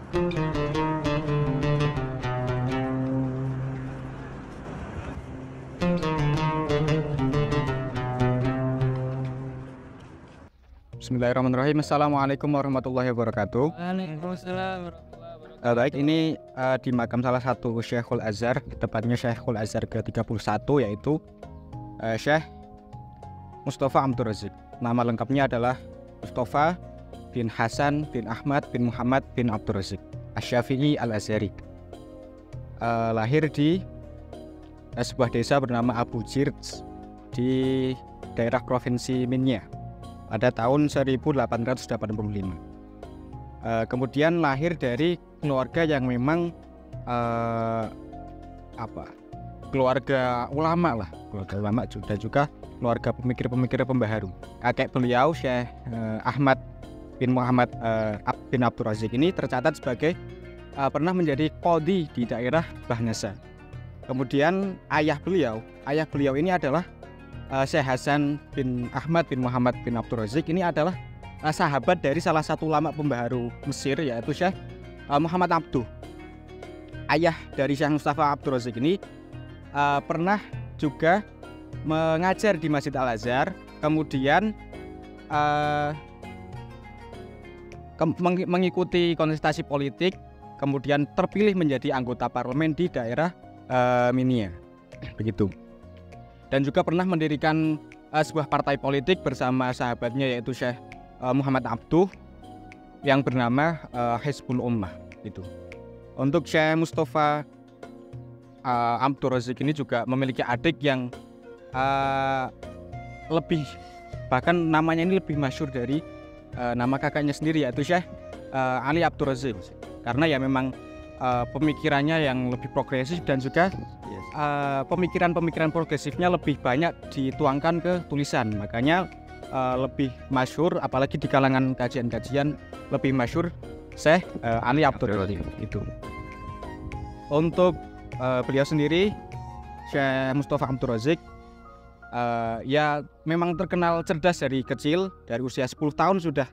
Bismillahirrahmanirrahim. Assalamualaikum warahmatullahi wabarakatuh. Waalaikumsalam warahmatullahi wabarakatuh. Baik, ini di makam salah satu Syekhul Azhar, tepatnya Syekhul Azhar ke-31, yaitu Syekh Mustafa Abdur Razik. Nama lengkapnya adalah Mustafa bin Hasan bin Ahmad bin Muhammad bin Abdur Razik Asy-Syafi'i Al-Azhari. Lahir di sebuah desa bernama Abu Jirj di daerah provinsi Minya pada tahun 1885. Kemudian lahir dari keluarga yang memang keluarga ulama dan juga keluarga pemikir-pemikir pembaharu. Kakek beliau Syekh Ahmad bin Muhammad bin Abdur Razik ini tercatat sebagai pernah menjadi qadhi di daerah Bahnasa. Kemudian ayah beliau ini adalah Syekh Hasan bin Ahmad bin Muhammad bin Abdur Razik. Ini adalah sahabat dari salah satu ulama pembaharu Mesir, yaitu Syekh Muhammad Abduh. Ayah dari Syekh Mustafa Abdur Razik ini pernah juga mengajar di Masjid Al-Azhar, kemudian mengikuti kontestasi politik, kemudian terpilih menjadi anggota parlemen di daerah Minya, begitu. Dan juga pernah mendirikan sebuah partai politik bersama sahabatnya, yaitu Syekh Muhammad Abduh, yang bernama Hizbul Ummah, gitu. Untuk Syekh Mustafa Abdur Razik ini juga memiliki adik yang bahkan namanya ini lebih masyhur dari nama kakaknya sendiri, yaitu Syekh Ali Abdur Razik, karena ya memang pemikirannya yang lebih progresif dan juga pemikiran-pemikiran progresifnya lebih banyak dituangkan ke tulisan, makanya lebih masyhur, apalagi di kalangan kajian-kajian lebih masyhur Syekh Ali Abdur Razik itu. Untuk beliau sendiri, Syekh Mustafa Abdur Razik ya memang terkenal cerdas dari kecil, dari usia 10 tahun sudah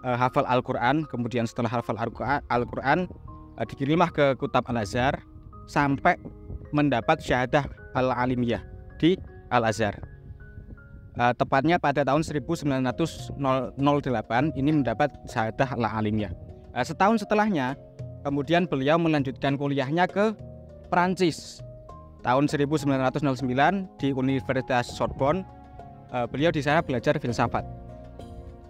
hafal Al-Quran, kemudian setelah hafal Al-Quran dikirimlah ke Kutab Al-Azhar sampai mendapat syahadah Al-Alimiyah di Al-Azhar. Tepatnya pada tahun 1908 ini mendapat syahadah Al-Alimiyah. Setahun setelahnya kemudian beliau melanjutkan kuliahnya ke Perancis. Tahun 1909 di Universitas Sorbonne, beliau di sana belajar filsafat.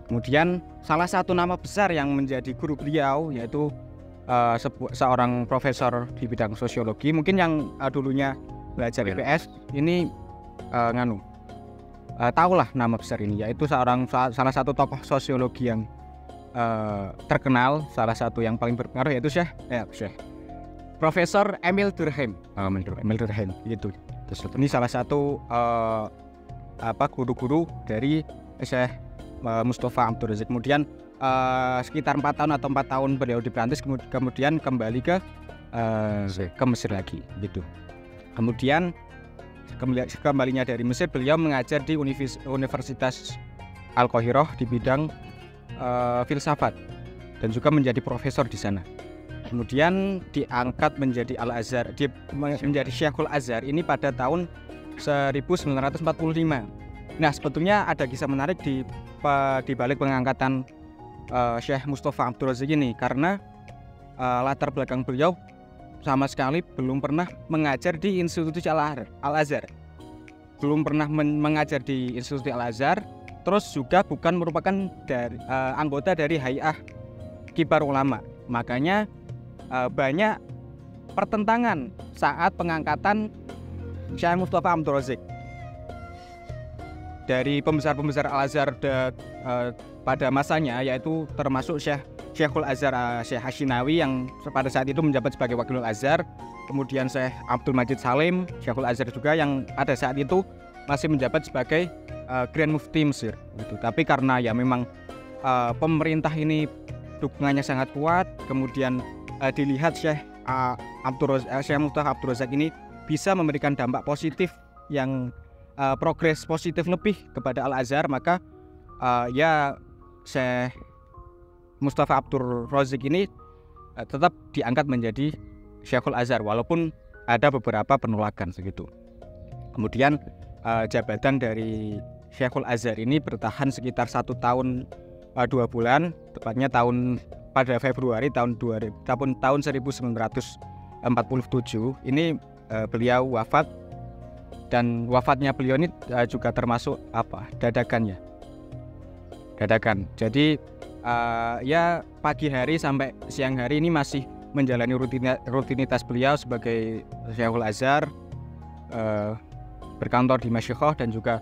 Kemudian salah satu nama besar yang menjadi guru beliau yaitu seorang profesor di bidang sosiologi, mungkin yang dulunya belajar IPS ini tahulah nama besar ini, yaitu salah satu tokoh sosiologi yang terkenal, salah satu yang paling berpengaruh, yaitu Syekh Profesor Emil Durkheim. Emil Durkheim itu. Ini salah satu guru-guru dari Syekh Mustafa Abdur Razik. Kemudian sekitar 4 tahun atau 4 tahun beliau di Perancis, kemudian kembali ke Mesir lagi, gitu. Kemudian kembalinya dari Mesir, beliau mengajar di Universitas Al-Qahirah di bidang filsafat dan juga menjadi profesor di sana. Kemudian diangkat menjadi Al-Azhar, menjadi Syekhul Azhar ini pada tahun 1945. Nah, sebetulnya ada kisah menarik di balik pengangkatan Syekh Mustafa Abdur Razik ini, karena latar belakang beliau sama sekali belum pernah mengajar di institusi Al-Azhar, belum pernah mengajar di institusi Al-Azhar, terus juga bukan merupakan anggota dari Hay'ah Kibar Ulama. Makanya banyak pertentangan saat pengangkatan Syekh Mustafa Abdur Razik dari pembesar-pembesar Al-Azhar pada masanya, yaitu termasuk Syekhul Azhar Syekh Hashinawi yang pada saat itu menjabat sebagai Wakilul Azhar, kemudian Syekh Abdul Majid Salim, Syekhul Azhar juga yang pada saat itu masih menjabat sebagai Grand Mufti Mesir, gitu. Tapi karena ya memang pemerintah ini dukungannya sangat kuat, kemudian dilihat Syekh Mustafa Abdur Razik ini bisa memberikan dampak positif yang progres positif lebih kepada Al-Azhar, maka ya Syekh Mustafa Abdur Razik ini tetap diangkat menjadi Syekhul Azhar walaupun ada beberapa penolakan begitu. Kemudian jabatan dari Syekhul Azhar ini bertahan sekitar 1 tahun 2 bulan, tepatnya pada Februari tahun 1947 ini beliau wafat, dan wafatnya beliau ini juga termasuk dadakan. Jadi ya pagi hari sampai siang hari ini masih menjalani rutinitas beliau sebagai Syekhul Azhar, berkantor di Masyikhah dan juga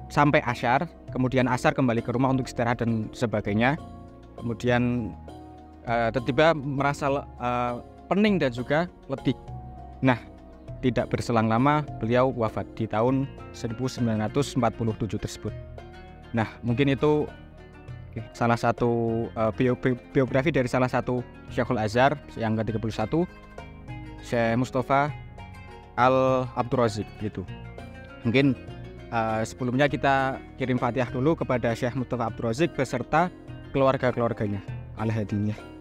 sampai Asyar, kemudian Asar kembali ke rumah untuk istirahat dan sebagainya. Kemudian tiba-tiba merasa pening dan juga letih. Nah, tidak berselang lama beliau wafat di tahun 1947 tersebut. Nah, mungkin itu salah satu biografi dari salah satu Syekhul Azhar yang ke-31, Syekh Mustafa Al-Abdur Razik gitu. Mungkin sebelumnya kita kirim Fatihah dulu kepada Syekh Mustafa Abdur Razik beserta keluarga-keluarganya. Al-Hadiyah.